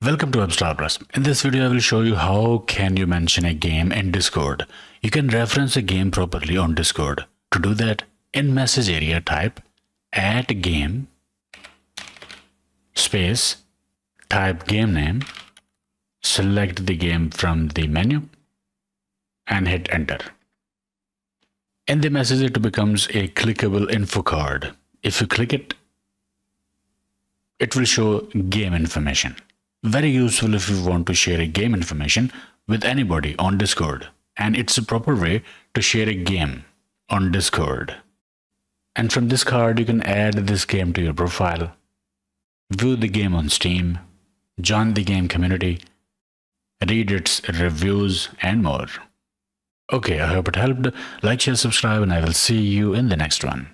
Welcome to Press. In this video, I will show you how can you mention a game in Discord. You can reference a game properly on Discord. To do that, in message area type @game space, type game name, select the game from the menu and hit enter. In the message, it becomes a clickable info card. If you click it, it will show game information. Very useful if you want to share a game information with anybody on Discord. And it's a proper way to share a game on Discord. And from this card, you can add this game to your profile, view the game on Steam, join the game community, read its reviews, and more. Okay, I hope it helped. Like, share, subscribe, and I will see you in the next one.